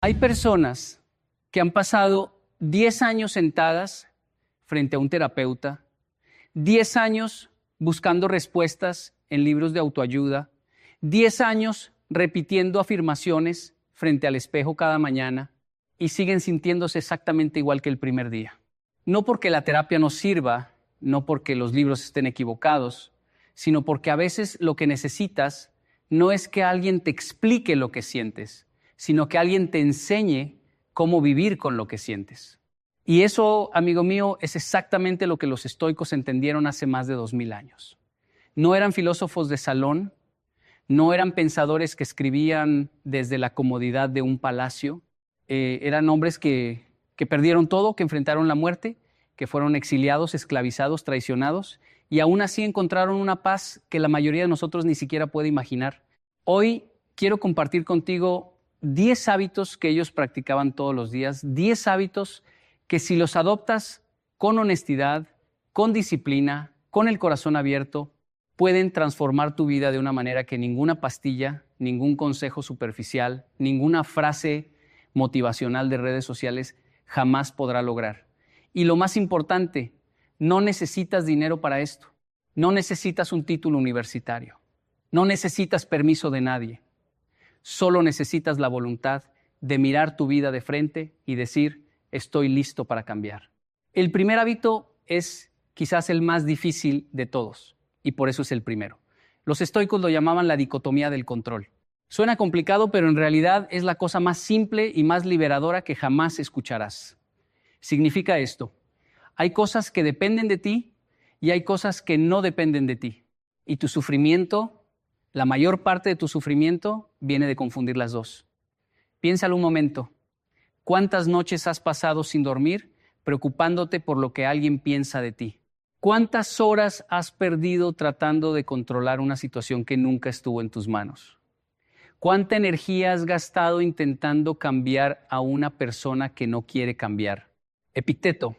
Hay personas que han pasado 10 años sentadas frente a un terapeuta, 10 años buscando respuestas en libros de autoayuda, 10 años repitiendo afirmaciones frente al espejo cada mañana y siguen sintiéndose exactamente igual que el primer día. No porque la terapia no sirva, no porque los libros estén equivocados, sino porque a veces lo que necesitas no es que alguien te explique lo que sientes, sino que alguien te enseñe cómo vivir con lo que sientes. Y eso, amigo mío, es exactamente lo que los estoicos entendieron hace más de 2000 años. No eran filósofos de salón, no eran pensadores que escribían desde la comodidad de un palacio, eran hombres que perdieron todo, que enfrentaron la muerte, que fueron exiliados, esclavizados, traicionados, y aún así encontraron una paz que la mayoría de nosotros ni siquiera puede imaginar. Hoy quiero compartir contigo 10 hábitos que ellos practicaban todos los días, 10 hábitos que si los adoptas con honestidad, con disciplina, con el corazón abierto, pueden transformar tu vida de una manera que ninguna pastilla, ningún consejo superficial, ninguna frase motivacional de redes sociales jamás podrá lograr. Y lo más importante, no necesitas dinero para esto, no necesitas un título universitario, no necesitas permiso de nadie. Solo necesitas la voluntad de mirar tu vida de frente y decir, estoy listo para cambiar. El primer hábito es quizás el más difícil de todos, y por eso es el primero. Los estoicos lo llamaban la dicotomía del control. Suena complicado, pero en realidad es la cosa más simple y más liberadora que jamás escucharás. Significa esto: hay cosas que dependen de ti y hay cosas que no dependen de ti. Y tu sufrimiento, la mayor parte de tu sufrimiento viene de confundir las dos. Piénsalo un momento. ¿Cuántas noches has pasado sin dormir preocupándote por lo que alguien piensa de ti? ¿Cuántas horas has perdido tratando de controlar una situación que nunca estuvo en tus manos? ¿Cuánta energía has gastado intentando cambiar a una persona que no quiere cambiar? Epicteto,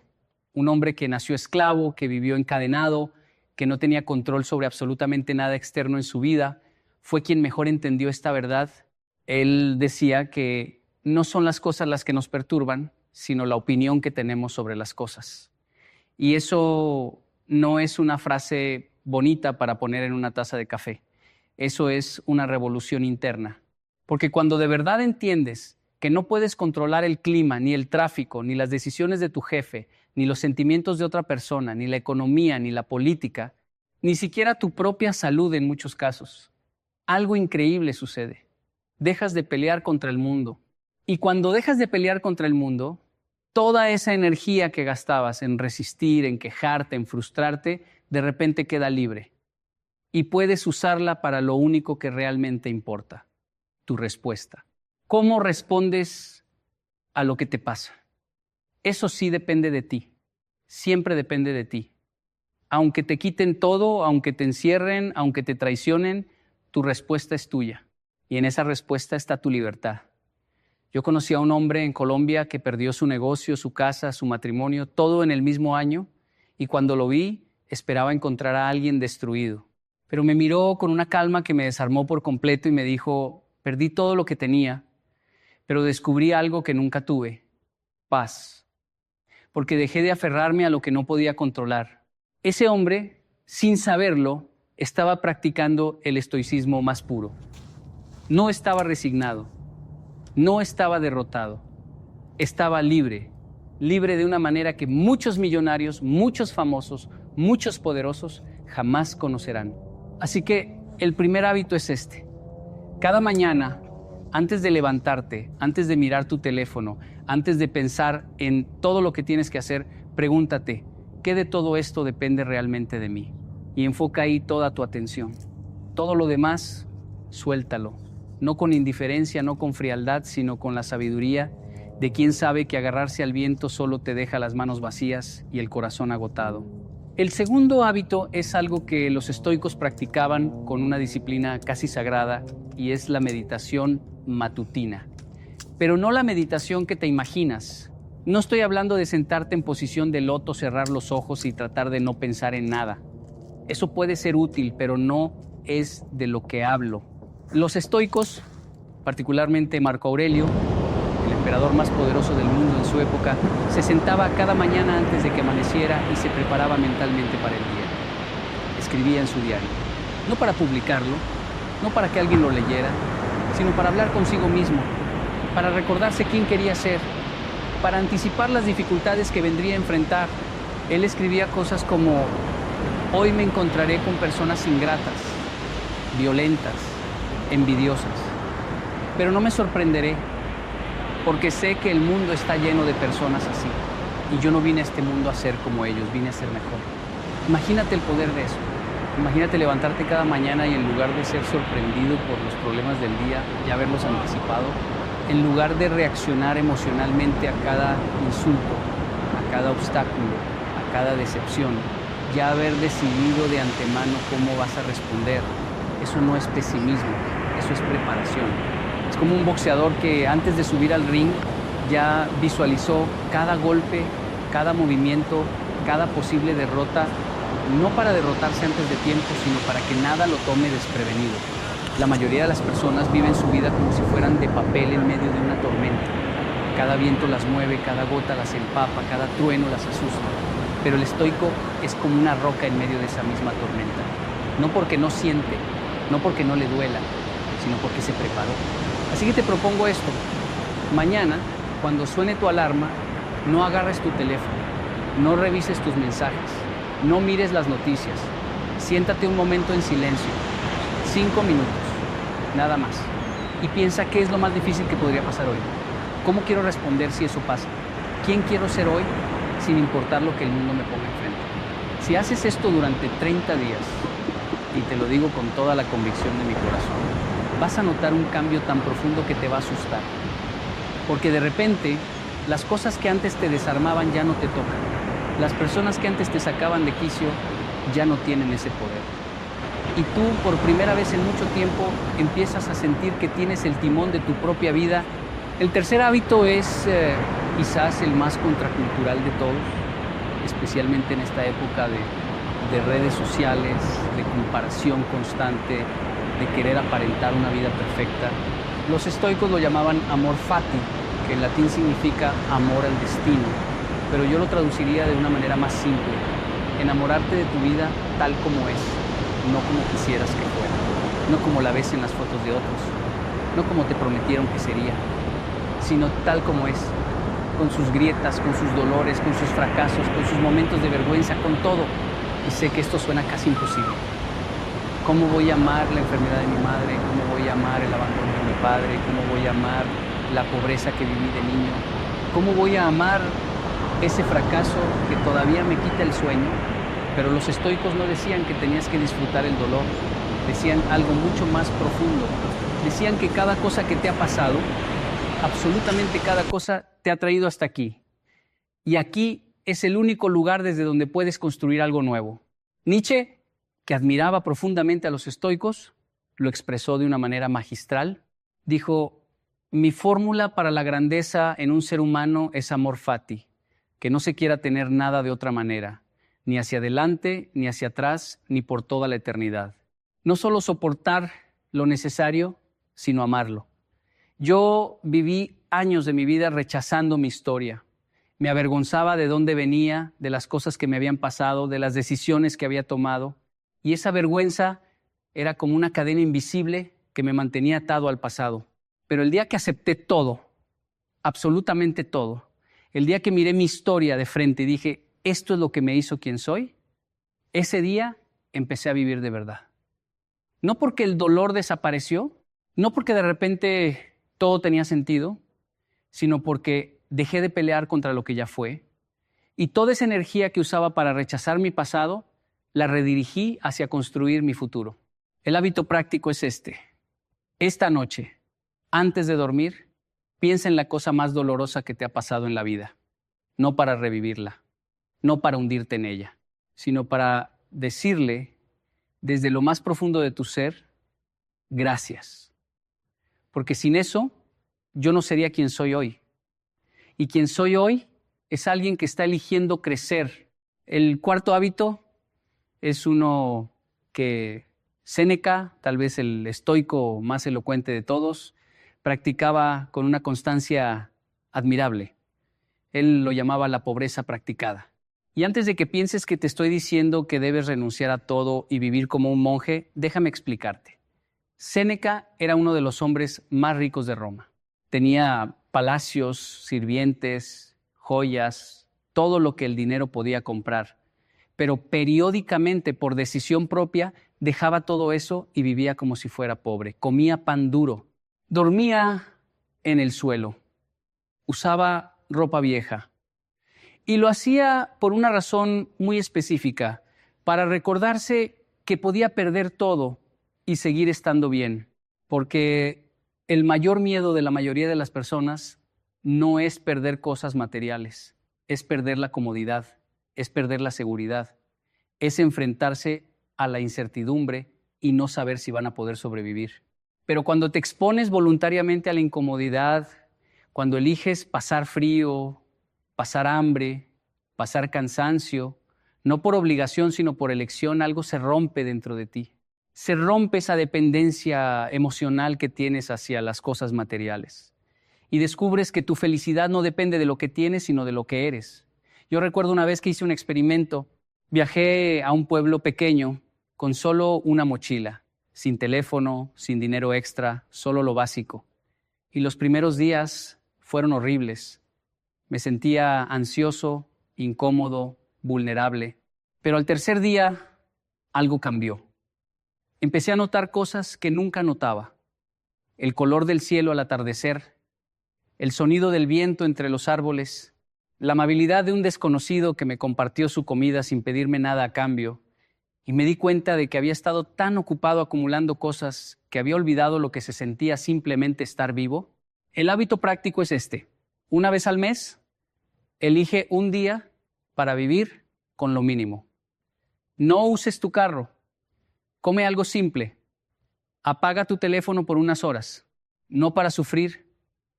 un hombre que nació esclavo, que vivió encadenado, que no tenía control sobre absolutamente nada externo en su vida, fue quien mejor entendió esta verdad. Él decía que no son las cosas las que nos perturban, sino la opinión que tenemos sobre las cosas. Y eso no es una frase bonita para poner en una taza de café. Eso es una revolución interna. Porque cuando de verdad entiendes que no puedes controlar el clima, ni el tráfico, ni las decisiones de tu jefe, ni los sentimientos de otra persona, ni la economía, ni la política, ni siquiera tu propia salud en muchos casos, algo increíble sucede. Dejas de pelear contra el mundo. Y cuando dejas de pelear contra el mundo, toda esa energía que gastabas en resistir, en quejarte, en frustrarte, de repente queda libre. Y puedes usarla para lo único que realmente importa, tu respuesta. ¿Cómo respondes a lo que te pasa? Eso sí depende de ti. Siempre depende de ti. Aunque te quiten todo, aunque te encierren, aunque te traicionen, tu respuesta es tuya. Y en esa respuesta está tu libertad. Yo conocí a un hombre en Colombia que perdió su negocio, su casa, su matrimonio, todo en el mismo año, y cuando lo vi, esperaba encontrar a alguien destruido. Pero me miró con una calma que me desarmó por completo y me dijo, perdí todo lo que tenía, pero descubrí algo que nunca tuve, paz. Porque dejé de aferrarme a lo que no podía controlar. Ese hombre, sin saberlo, estaba practicando el estoicismo más puro. No estaba resignado, no estaba derrotado, estaba libre, libre de una manera que muchos millonarios, muchos famosos, muchos poderosos jamás conocerán. Así que el primer hábito es este. Cada mañana, antes de levantarte, antes de mirar tu teléfono, antes de pensar en todo lo que tienes que hacer, pregúntate, ¿qué de todo esto depende realmente de mí? Y enfoca ahí toda tu atención. Todo lo demás, suéltalo. No con indiferencia, no con frialdad, sino con la sabiduría de quien sabe que agarrarse al viento solo te deja las manos vacías y el corazón agotado. El segundo hábito es algo que los estoicos practicaban con una disciplina casi sagrada y es la meditación matutina. Pero no la meditación que te imaginas. No estoy hablando de sentarte en posición de loto, cerrar los ojos y tratar de no pensar en nada. Eso puede ser útil, pero no es de lo que hablo. Los estoicos, particularmente Marco Aurelio, el boxeador más poderoso del mundo en su época, se sentaba cada mañana antes de que amaneciera y se preparaba mentalmente para el día. Escribía en su diario, no para publicarlo, no para que alguien lo leyera, sino para hablar consigo mismo, para recordarse quién quería ser, para anticipar las dificultades que vendría a enfrentar. Él escribía cosas como: hoy me encontraré con personas ingratas, violentas, envidiosas, pero no me sorprenderé, porque sé que el mundo está lleno de personas así, y yo no vine a este mundo a ser como ellos, vine a ser mejor. Imagínate el poder de eso. Imagínate levantarte cada mañana y en lugar de ser sorprendido por los problemas del día, ya haberlos anticipado, en lugar de reaccionar emocionalmente a cada insulto, a cada obstáculo, a cada decepción, ya haber decidido de antemano cómo vas a responder. Eso no es pesimismo, eso es preparación. Es como un boxeador que antes de subir al ring ya visualizó cada golpe, cada movimiento, cada posible derrota, no para derrotarse antes de tiempo, sino para que nada lo tome desprevenido. La mayoría de las personas viven su vida como si fueran de papel en medio de una tormenta. Cada viento las mueve, cada gota las empapa, cada trueno las asusta. Pero el estoico es como una roca en medio de esa misma tormenta. No porque no siente, no porque no le duela, sino porque se preparó. Así que te propongo esto. Mañana, cuando suene tu alarma, no agarres tu teléfono, no revises tus mensajes, no mires las noticias. Siéntate un momento en silencio, 5 minutos, nada más. Y piensa qué es lo más difícil que podría pasar hoy. ¿Cómo quiero responder si eso pasa? ¿Quién quiero ser hoy sin importar lo que el mundo me ponga enfrente? Si haces esto durante 30 días, y te lo digo con toda la convicción de mi corazón, vas a notar un cambio tan profundo que te va a asustar. Porque de repente, las cosas que antes te desarmaban ya no te tocan. Las personas que antes te sacaban de quicio ya no tienen ese poder. Y tú, por primera vez en mucho tiempo, empiezas a sentir que tienes el timón de tu propia vida. El tercer hábito es quizás el más contracultural de todos, especialmente en esta época de redes sociales, de comparación constante, de querer aparentar una vida perfecta. Los estoicos lo llamaban amor fati, que en latín significa amor al destino, pero yo lo traduciría de una manera más simple: enamorarte de tu vida tal como es, no como quisieras que fuera, no como la ves en las fotos de otros, no como te prometieron que sería, sino tal como es, con sus grietas, con sus dolores, con sus fracasos, con sus momentos de vergüenza, con todo. Y sé que esto suena casi imposible. ¿Cómo voy a amar la enfermedad de mi madre? ¿Cómo voy a amar el abandono de mi padre? ¿Cómo voy a amar la pobreza que viví de niño? ¿Cómo voy a amar ese fracaso que todavía me quita el sueño? Pero los estoicos no decían que tenías que disfrutar el dolor, decían algo mucho más profundo. Decían que cada cosa que te ha pasado, absolutamente cada cosa, te ha traído hasta aquí. Y aquí es el único lugar desde donde puedes construir algo nuevo. Nietzsche, que admiraba profundamente a los estoicos, lo expresó de una manera magistral. Dijo: mi fórmula para la grandeza en un ser humano es amor fati, que no se quiera tener nada de otra manera, ni hacia adelante, ni hacia atrás, ni por toda la eternidad. No solo soportar lo necesario, sino amarlo. Yo viví años de mi vida rechazando mi historia. Me avergonzaba de dónde venía, de las cosas que me habían pasado, de las decisiones que había tomado. Y esa vergüenza era como una cadena invisible que me mantenía atado al pasado. Pero el día que acepté todo, absolutamente todo, el día que miré mi historia de frente y dije: esto es lo que me hizo quien soy, ese día empecé a vivir de verdad. No porque el dolor desapareció, no porque de repente todo tenía sentido, sino porque dejé de pelear contra lo que ya fue, y toda esa energía que usaba para rechazar mi pasado, la redirigí hacia construir mi futuro. El hábito práctico es este: esta noche, antes de dormir, piensa en la cosa más dolorosa que te ha pasado en la vida, no para revivirla, no para hundirte en ella, sino para decirle desde lo más profundo de tu ser: gracias. Porque sin eso, yo no sería quien soy hoy. Y quien soy hoy es alguien que está eligiendo crecer. El cuarto hábito es uno que Séneca, tal vez el estoico más elocuente de todos, practicaba con una constancia admirable. Él lo llamaba la pobreza practicada. Y antes de que pienses que te estoy diciendo que debes renunciar a todo y vivir como un monje, déjame explicarte. Séneca era uno de los hombres más ricos de Roma. Tenía palacios, sirvientes, joyas, todo lo que el dinero podía comprar. Pero periódicamente, por decisión propia, dejaba todo eso y vivía como si fuera pobre. Comía pan duro, dormía en el suelo, usaba ropa vieja. Y lo hacía por una razón muy específica, para recordarse que podía perder todo y seguir estando bien. Porque el mayor miedo de la mayoría de las personas no es perder cosas materiales, es perder la comodidad, es perder la seguridad, es enfrentarse a la incertidumbre y no saber si van a poder sobrevivir. Pero cuando te expones voluntariamente a la incomodidad, cuando eliges pasar frío, pasar hambre, pasar cansancio, no por obligación, sino por elección, algo se rompe dentro de ti. Se rompe esa dependencia emocional que tienes hacia las cosas materiales. Y descubres que tu felicidad no depende de lo que tienes, sino de lo que eres. Yo recuerdo una vez que hice un experimento. Viajé a un pueblo pequeño con solo una mochila, sin teléfono, sin dinero extra, solo lo básico. Y los primeros días fueron horribles. Me sentía ansioso, incómodo, vulnerable. Pero al tercer día, algo cambió. Empecé a notar cosas que nunca notaba. El color del cielo al atardecer, el sonido del viento entre los árboles, la amabilidad de un desconocido que me compartió su comida sin pedirme nada a cambio. Y me di cuenta de que había estado tan ocupado acumulando cosas que había olvidado lo que se sentía simplemente estar vivo. El hábito práctico es este. Una vez al mes, elige un día para vivir con lo mínimo. No uses tu carro. Come algo simple. Apaga tu teléfono por unas horas. No para sufrir,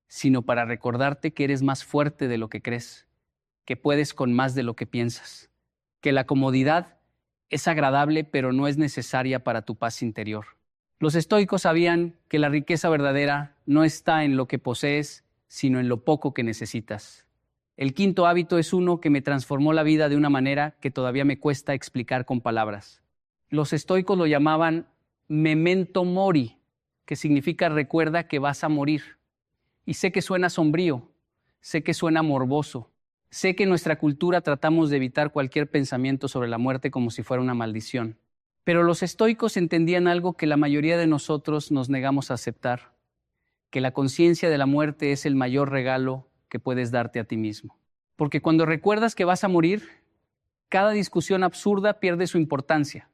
sino para recordarte que eres más fuerte de lo que crees, que puedes con más de lo que piensas, que la comodidad es agradable pero no es necesaria para tu paz interior. Los estoicos sabían que la riqueza verdadera no está en lo que posees, sino en lo poco que necesitas. El quinto hábito es uno que me transformó la vida de una manera que todavía me cuesta explicar con palabras. Los estoicos lo llamaban memento mori, que significa recuerda que vas a morir. Y sé que suena sombrío, sé que suena morboso, sé que en nuestra cultura tratamos de evitar cualquier pensamiento sobre la muerte como si fuera una maldición. Pero los estoicos entendían algo que la mayoría de nosotros nos negamos a aceptar, que la conciencia de la muerte es el mayor regalo que puedes darte a ti mismo. Porque cuando recuerdas que vas a morir, cada discusión absurda pierde su importancia.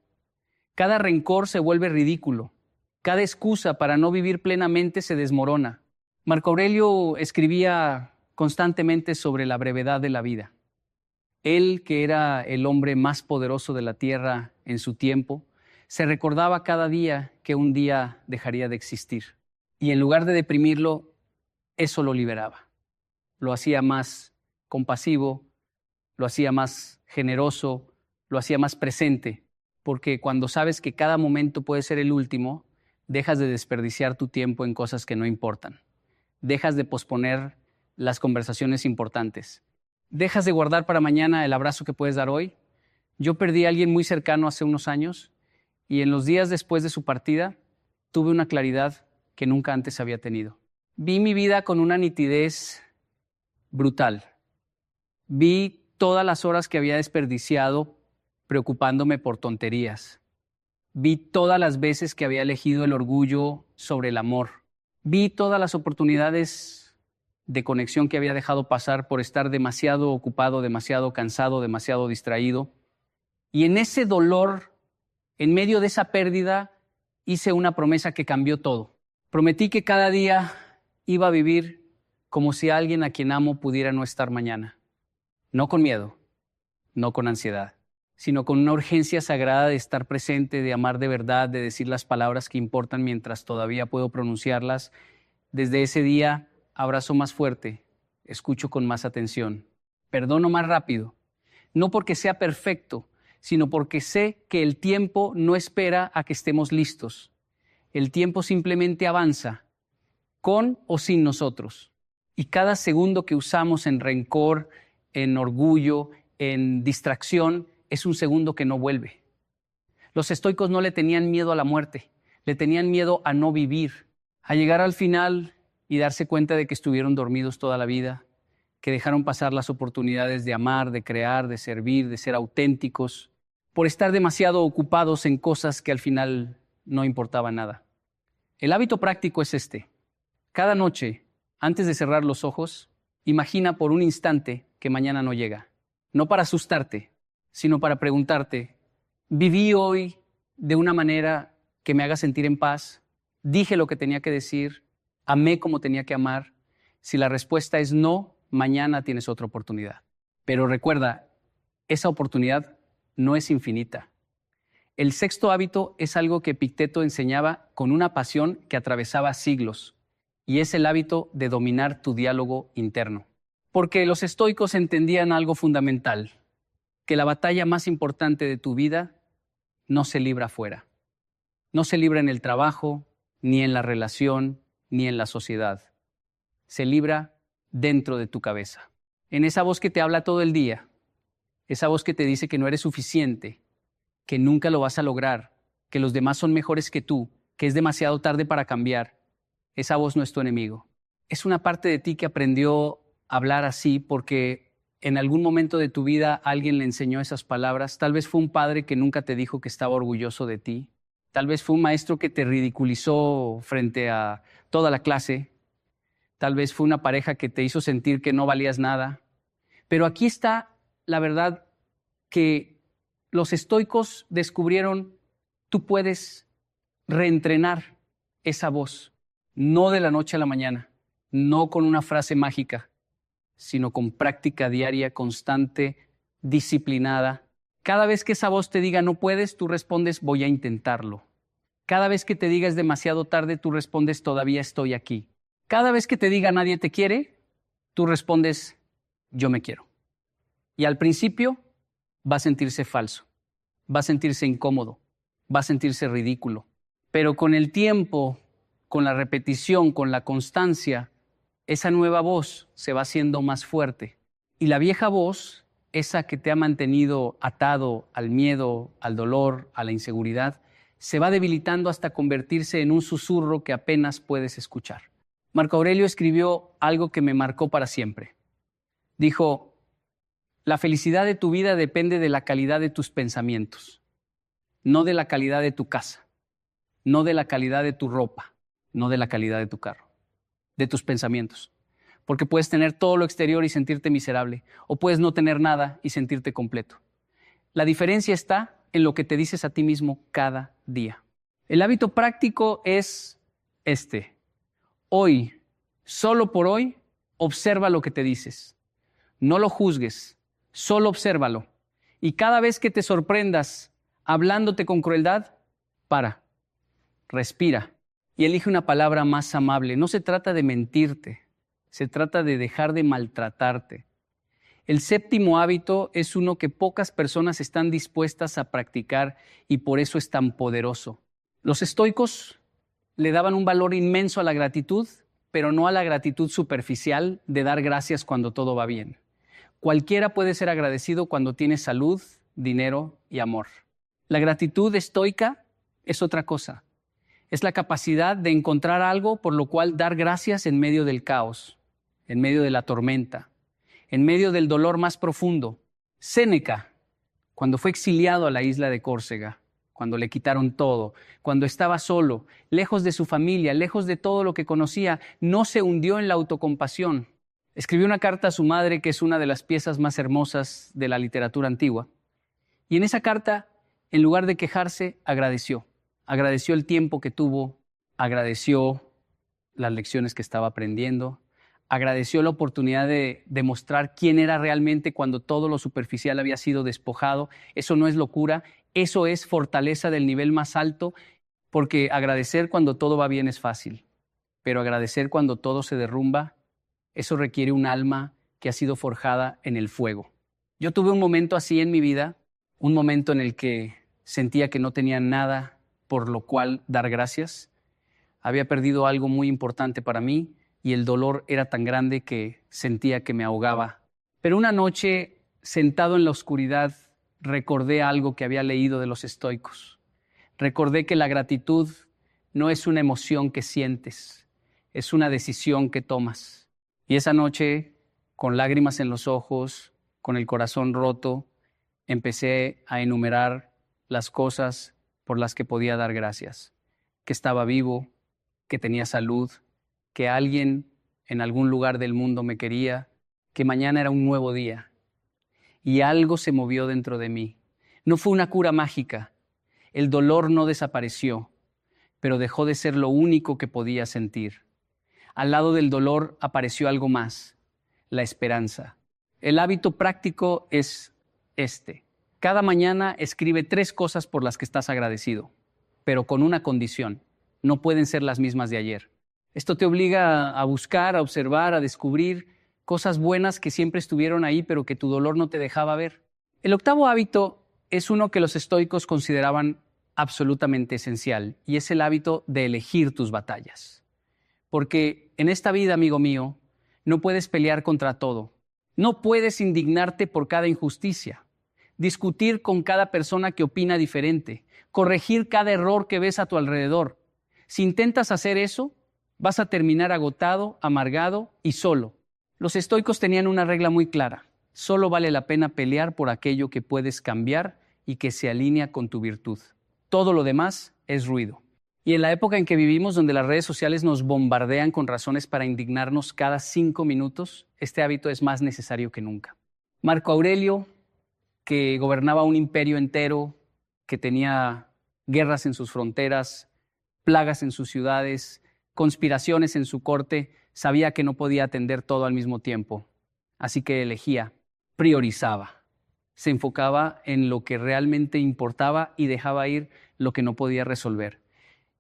Cada rencor se vuelve ridículo. Cada excusa para no vivir plenamente se desmorona. Marco Aurelio escribía constantemente sobre la brevedad de la vida. Él, que era el hombre más poderoso de la tierra en su tiempo, se recordaba cada día que un día dejaría de existir. Y en lugar de deprimirlo, eso lo liberaba. Lo hacía más compasivo, lo hacía más generoso, lo hacía más presente. Porque cuando sabes que cada momento puede ser el último, dejas de desperdiciar tu tiempo en cosas que no importan. Dejas de posponer las conversaciones importantes. Dejas de guardar para mañana el abrazo que puedes dar hoy. Yo perdí a alguien muy cercano hace unos años y en los días después de su partida tuve una claridad que nunca antes había tenido. Vi mi vida con una nitidez brutal. Vi todas las horas que había desperdiciado preocupándome por tonterías. Vi todas las veces que había elegido el orgullo sobre el amor. Vi todas las oportunidades de conexión que había dejado pasar por estar demasiado ocupado, demasiado cansado, demasiado distraído. Y en ese dolor, en medio de esa pérdida, hice una promesa que cambió todo. Prometí que cada día iba a vivir como si alguien a quien amo pudiera no estar mañana. No con miedo, no con ansiedad, sino con una urgencia sagrada de estar presente, de amar de verdad, de decir las palabras que importan mientras todavía puedo pronunciarlas. Desde ese día abrazo más fuerte, escucho con más atención, perdono más rápido, no porque sea perfecto, sino porque sé que el tiempo no espera a que estemos listos. El tiempo simplemente avanza, con o sin nosotros. Y cada segundo que usamos en rencor, en orgullo, en distracción, es un segundo que no vuelve. Los estoicos no le tenían miedo a la muerte, le tenían miedo a no vivir, a llegar al final y darse cuenta de que estuvieron dormidos toda la vida, que dejaron pasar las oportunidades de amar, de crear, de servir, de ser auténticos, por estar demasiado ocupados en cosas que al final no importaban nada. El hábito práctico es este. Cada noche, antes de cerrar los ojos, imagina por un instante que mañana no llega. No para asustarte, sino para preguntarte, ¿viví hoy de una manera que me haga sentir en paz? ¿Dije lo que tenía que decir? ¿Amé como tenía que amar? Si la respuesta es no, mañana tienes otra oportunidad. Pero recuerda, esa oportunidad no es infinita. El sexto hábito es algo que Epicteto enseñaba con una pasión que atravesaba siglos, y es el hábito de dominar tu diálogo interno. Porque los estoicos entendían algo fundamental, que la batalla más importante de tu vida no se libra afuera. No se libra en el trabajo, ni en la relación, ni en la sociedad. Se libra dentro de tu cabeza. En esa voz que te habla todo el día, esa voz que te dice que no eres suficiente, que nunca lo vas a lograr, que los demás son mejores que tú, que es demasiado tarde para cambiar. Esa voz no es tu enemigo. Es una parte de ti que aprendió a hablar así porque en algún momento de tu vida alguien le enseñó esas palabras. Tal vez fue un padre que nunca te dijo que estaba orgulloso de ti. Tal vez fue un maestro que te ridiculizó frente a toda la clase. Tal vez fue una pareja que te hizo sentir que no valías nada. Pero aquí está la verdad que los estoicos descubrieron, tú puedes reentrenar esa voz, no de la noche a la mañana, no con una frase mágica, sino con práctica diaria, constante, disciplinada. Cada vez que esa voz te diga no puedes, tú respondes voy a intentarlo. Cada vez que te diga es demasiado tarde, tú respondes todavía estoy aquí. Cada vez que te diga nadie te quiere, tú respondes yo me quiero. Y al principio va a sentirse falso, va a sentirse incómodo, va a sentirse ridículo. Pero con el tiempo, con la repetición, con la constancia, esa nueva voz se va haciendo más fuerte. Y la vieja voz, esa que te ha mantenido atado al miedo, al dolor, a la inseguridad, se va debilitando hasta convertirse en un susurro que apenas puedes escuchar. Marco Aurelio escribió algo que me marcó para siempre. Dijo, la felicidad de tu vida depende de la calidad de tus pensamientos, no de la calidad de tu casa, no de la calidad de tu ropa, no de la calidad de tu carro, de tus pensamientos. Porque puedes tener todo lo exterior y sentirte miserable, o puedes no tener nada y sentirte completo. La diferencia está en lo que te dices a ti mismo cada día. El hábito práctico es este. Hoy, solo por hoy, observa lo que te dices. No lo juzgues, solo obsérvalo. Y cada vez que te sorprendas hablándote con crueldad, para, respira y elige una palabra más amable. No se trata de mentirte, se trata de dejar de maltratarte. El séptimo hábito es uno que pocas personas están dispuestas a practicar y por eso es tan poderoso. Los estoicos le daban un valor inmenso a la gratitud, pero no a la gratitud superficial de dar gracias cuando todo va bien. Cualquiera puede ser agradecido cuando tiene salud, dinero y amor. La gratitud estoica es otra cosa. Es la capacidad de encontrar algo por lo cual dar gracias en medio del caos, en medio de la tormenta, en medio del dolor más profundo. Séneca, cuando fue exiliado a la isla de Córcega, cuando le quitaron todo, cuando estaba solo, lejos de su familia, lejos de todo lo que conocía, no se hundió en la autocompasión. Escribió una carta a su madre, que es una de las piezas más hermosas de la literatura antigua. Y en esa carta, en lugar de quejarse, agradeció. Agradeció el tiempo que tuvo, agradeció las lecciones que estaba aprendiendo, agradeció la oportunidad de demostrar quién era realmente cuando todo lo superficial había sido despojado. Eso no es locura, eso es fortaleza del nivel más alto, porque agradecer cuando todo va bien es fácil, pero agradecer cuando todo se derrumba, eso requiere un alma que ha sido forjada en el fuego. Yo tuve un momento así en mi vida, un momento en el que sentía que no tenía nada por lo cual dar gracias. Había perdido algo muy importante para mí, y el dolor era tan grande que sentía que me ahogaba. Pero una noche, sentado en la oscuridad, recordé algo que había leído de los estoicos. Recordé que la gratitud no es una emoción que sientes, es una decisión que tomas. Y esa noche, con lágrimas en los ojos, con el corazón roto, empecé a enumerar las cosas por las que podía dar gracias. Que estaba vivo, que tenía salud, que alguien en algún lugar del mundo me quería, que mañana era un nuevo día. Y algo se movió dentro de mí. No fue una cura mágica. El dolor no desapareció, pero dejó de ser lo único que podía sentir. Al lado del dolor apareció algo más, la esperanza. El hábito práctico es este. Cada mañana escribe 3 cosas por las que estás agradecido, pero con una condición. No pueden ser las mismas de ayer. Esto te obliga a buscar, a observar, a descubrir cosas buenas que siempre estuvieron ahí, pero que tu dolor no te dejaba ver. El octavo hábito es uno que los estoicos consideraban absolutamente esencial, y es el hábito de elegir tus batallas. Porque en esta vida, amigo mío, no puedes pelear contra todo. No puedes indignarte por cada injusticia, discutir con cada persona que opina diferente, corregir cada error que ves a tu alrededor. Si intentas hacer eso, vas a terminar agotado, amargado y solo. Los estoicos tenían una regla muy clara. Solo vale la pena pelear por aquello que puedes cambiar y que se alinea con tu virtud. Todo lo demás es ruido. Y en la época en que vivimos, donde las redes sociales nos bombardean con razones para indignarnos cada 5 minutos, este hábito es más necesario que nunca. Marco Aurelio, que gobernaba un imperio entero, que tenía guerras en sus fronteras, plagas en sus ciudades, conspiraciones en su corte, sabía que no podía atender todo al mismo tiempo. Así que elegía, priorizaba, se enfocaba en lo que realmente importaba y dejaba ir lo que no podía resolver.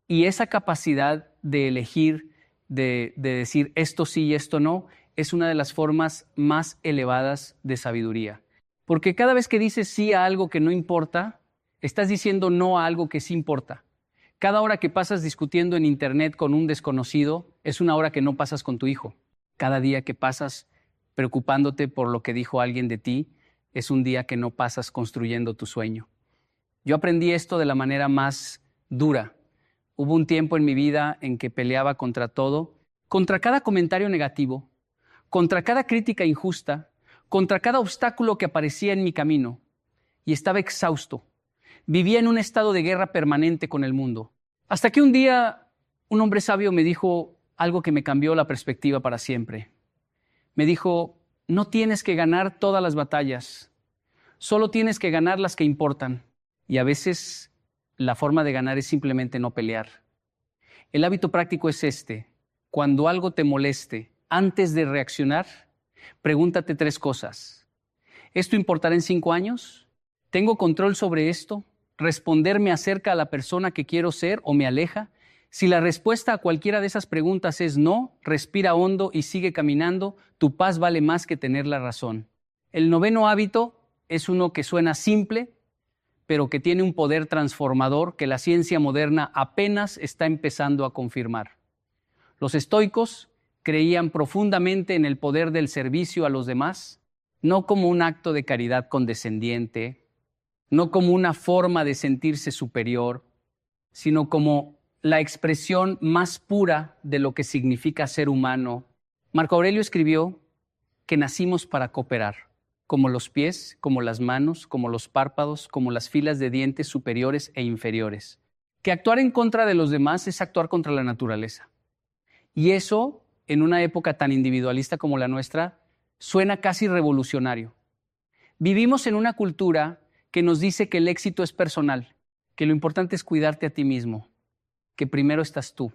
Y esa capacidad de elegir, de decir esto sí y esto no, es una de las formas más elevadas de sabiduría. Porque cada vez que dices sí a algo que no importa, estás diciendo no a algo que sí importa. Cada hora que pasas discutiendo en internet con un desconocido es una hora que no pasas con tu hijo. Cada día que pasas preocupándote por lo que dijo alguien de ti es un día que no pasas construyendo tu sueño. Yo aprendí esto de la manera más dura. Hubo un tiempo en mi vida en que peleaba contra todo, contra cada comentario negativo, contra cada crítica injusta, contra cada obstáculo que aparecía en mi camino, y estaba exhausto. Vivía en un estado de guerra permanente con el mundo. Hasta que un día un hombre sabio me dijo algo que me cambió la perspectiva para siempre. Me dijo, no tienes que ganar todas las batallas, solo tienes que ganar las que importan. Y a veces la forma de ganar es simplemente no pelear. El hábito práctico es este. Cuando algo te moleste, antes de reaccionar, pregúntate 3 cosas. ¿Esto importará en 5 años? ¿Tengo control sobre esto? ¿Responderme acerca a la persona que quiero ser o me aleja? Si la respuesta a cualquiera de esas preguntas es no, respira hondo y sigue caminando, tu paz vale más que tener la razón. El 9º hábito es uno que suena simple, pero que tiene un poder transformador que la ciencia moderna apenas está empezando a confirmar. Los estoicos creían profundamente en el poder del servicio a los demás, no como un acto de caridad condescendiente, no como una forma de sentirse superior, sino como la expresión más pura de lo que significa ser humano. Marco Aurelio escribió que nacimos para cooperar, como los pies, como las manos, como los párpados, como las filas de dientes superiores e inferiores. Que actuar en contra de los demás es actuar contra la naturaleza. Y eso, en una época tan individualista como la nuestra, suena casi revolucionario. Vivimos en una cultura que nos dice que el éxito es personal, que lo importante es cuidarte a ti mismo, que primero estás tú.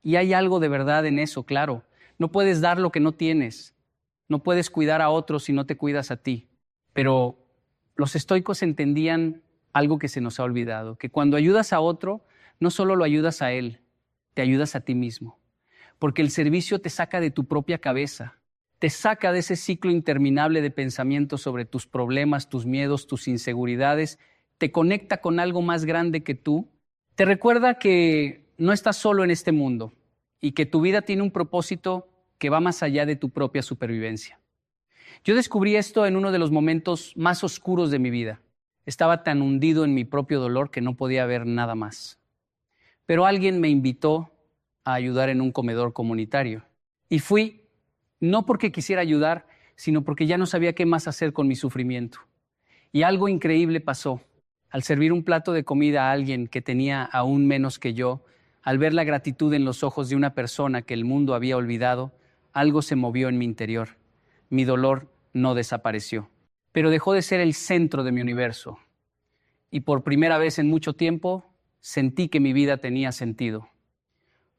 Y hay algo de verdad en eso, claro. No puedes dar lo que no tienes. No puedes cuidar a otros si no te cuidas a ti. Pero los estoicos entendían algo que se nos ha olvidado, que cuando ayudas a otro, no solo lo ayudas a él, te ayudas a ti mismo. Porque el servicio te saca de tu propia cabeza, te saca de ese ciclo interminable de pensamientos sobre tus problemas, tus miedos, tus inseguridades, te conecta con algo más grande que tú, te recuerda que no estás solo en este mundo, y que tu vida tiene un propósito que va más allá de tu propia supervivencia. Yo descubrí esto en uno de los momentos más oscuros de mi vida. Estaba tan hundido en mi propio dolor que no podía ver nada más. Pero alguien me invitó a ayudar en un comedor comunitario. Y fui, no porque quisiera ayudar, sino porque ya no sabía qué más hacer con mi sufrimiento. Y algo increíble pasó. Al servir un plato de comida a alguien que tenía aún menos que yo, al ver la gratitud en los ojos de una persona que el mundo había olvidado, algo se movió en mi interior. Mi dolor no desapareció, pero dejó de ser el centro de mi universo. Y por primera vez en mucho tiempo, sentí que mi vida tenía sentido.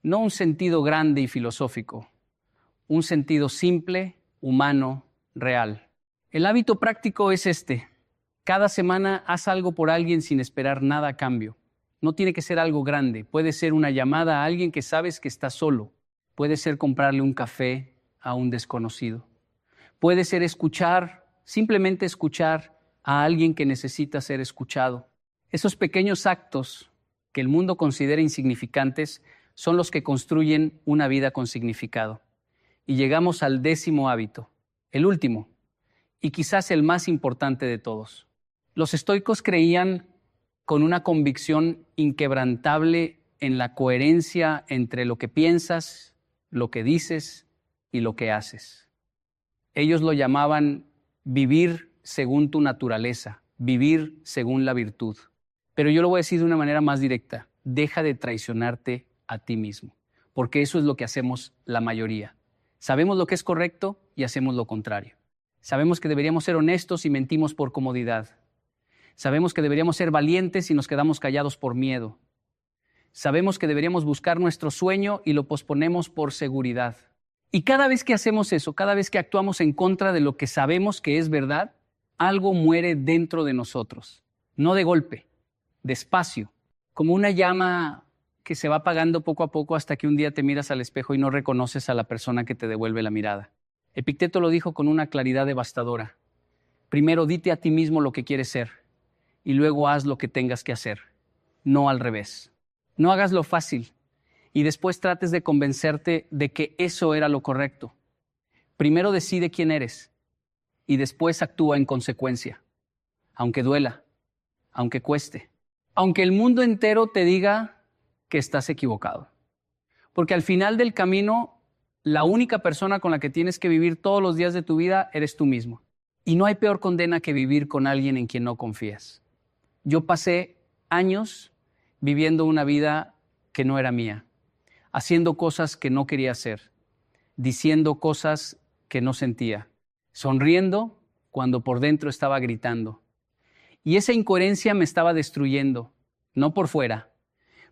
No un sentido grande y filosófico, un sentido simple, humano, real. El hábito práctico es este. Cada semana haz algo por alguien sin esperar nada a cambio. No tiene que ser algo grande. Puede ser una llamada a alguien que sabes que está solo. Puede ser comprarle un café a un desconocido. Puede ser escuchar, simplemente escuchar a alguien que necesita ser escuchado. Esos pequeños actos que el mundo considera insignificantes son los que construyen una vida con significado. Y llegamos al 10º hábito, el último, y quizás el más importante de todos. Los estoicos creían con una convicción inquebrantable en la coherencia entre lo que piensas, lo que dices y lo que haces. Ellos lo llamaban vivir según tu naturaleza, vivir según la virtud. Pero yo lo voy a decir de una manera más directa. Deja de traicionarte a ti mismo, porque eso es lo que hacemos la mayoría. Sabemos lo que es correcto y hacemos lo contrario. Sabemos que deberíamos ser honestos y mentimos por comodidad. Sabemos que deberíamos ser valientes y nos quedamos callados por miedo. Sabemos que deberíamos buscar nuestro sueño y lo posponemos por seguridad. Y cada vez que hacemos eso, cada vez que actuamos en contra de lo que sabemos que es verdad, algo muere dentro de nosotros. No de golpe, despacio, como una llama que se va apagando poco a poco hasta que un día te miras al espejo y no reconoces a la persona que te devuelve la mirada. Epicteto lo dijo con una claridad devastadora. Primero dite a ti mismo lo que quieres ser y luego haz lo que tengas que hacer, no al revés. No hagas lo fácil y después trates de convencerte de que eso era lo correcto. Primero decide quién eres y después actúa en consecuencia, aunque duela, aunque cueste, aunque el mundo entero te diga que estás equivocado. Porque al final del camino, la única persona con la que tienes que vivir todos los días de tu vida eres tú mismo. Y no hay peor condena que vivir con alguien en quien no confías. Yo pasé años viviendo una vida que no era mía, haciendo cosas que no quería hacer, diciendo cosas que no sentía, sonriendo cuando por dentro estaba gritando. Y esa incoherencia me estaba destruyendo, no por fuera.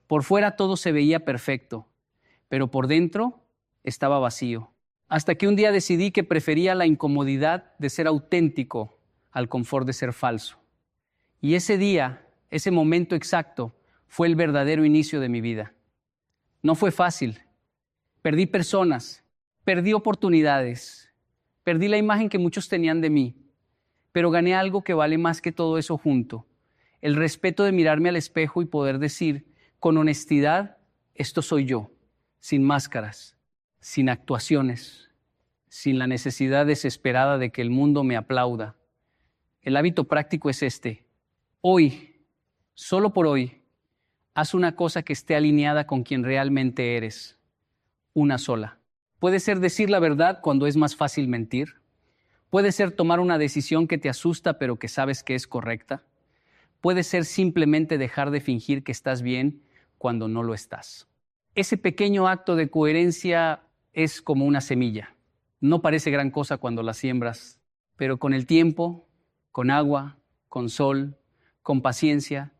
Por fuera todo se veía perfecto, pero por dentro estaba vacío. Hasta que un día decidí que prefería la incomodidad de ser auténtico al confort de ser falso. Y ese día, ese momento exacto, fue el verdadero inicio de mi vida. No fue fácil. Perdí personas, perdí oportunidades, perdí la imagen que muchos tenían de mí, pero gané algo que vale más que todo eso junto. El respeto de mirarme al espejo y poder decir con honestidad, esto soy yo, sin máscaras, sin actuaciones, sin la necesidad desesperada de que el mundo me aplauda. El hábito práctico es este. Hoy, solo por hoy, haz una cosa que esté alineada con quien realmente eres. Una sola. Puede ser decir la verdad cuando es más fácil mentir. Puede ser tomar una decisión que te asusta pero que sabes que es correcta. Puede ser simplemente dejar de fingir que estás bien cuando no lo estás. Ese pequeño acto de coherencia es como una semilla. No parece gran cosa cuando la siembras, pero con el tiempo, con agua, con sol, con paciencia,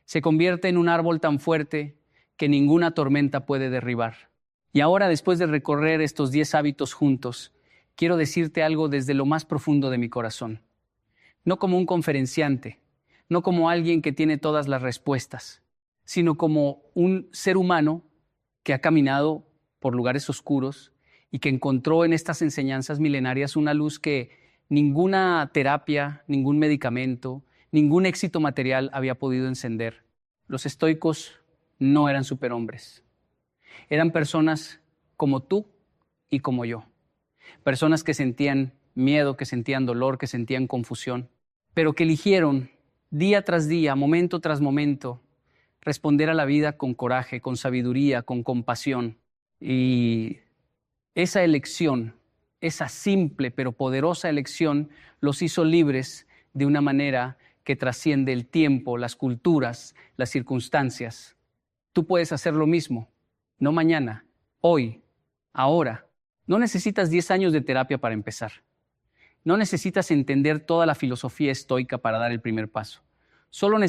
se convierte en un árbol tan fuerte que ninguna tormenta puede derribar. Y ahora, después de recorrer estos 10 hábitos juntos, quiero decirte algo desde lo más profundo de mi corazón. No como un conferenciante, no como alguien que tiene todas las respuestas, sino como un ser humano que ha caminado por lugares oscuros y que encontró en estas enseñanzas milenarias una luz que ninguna terapia, ningún medicamento, ningún éxito material había podido encender. Los estoicos no eran superhombres. Eran personas como tú y como yo. Personas que sentían miedo, que sentían dolor, que sentían confusión, pero que eligieron día tras día, momento tras momento, responder a la vida con coraje, con sabiduría, con compasión. Y esa elección, esa simple pero poderosa elección, los hizo libres de una manera que trasciende el tiempo, las culturas, las circunstancias. Tú puedes hacer lo mismo, no mañana, hoy, ahora. No necesitas 10 años de terapia para empezar. No necesitas entender toda la filosofía estoica para dar el primer paso. Solo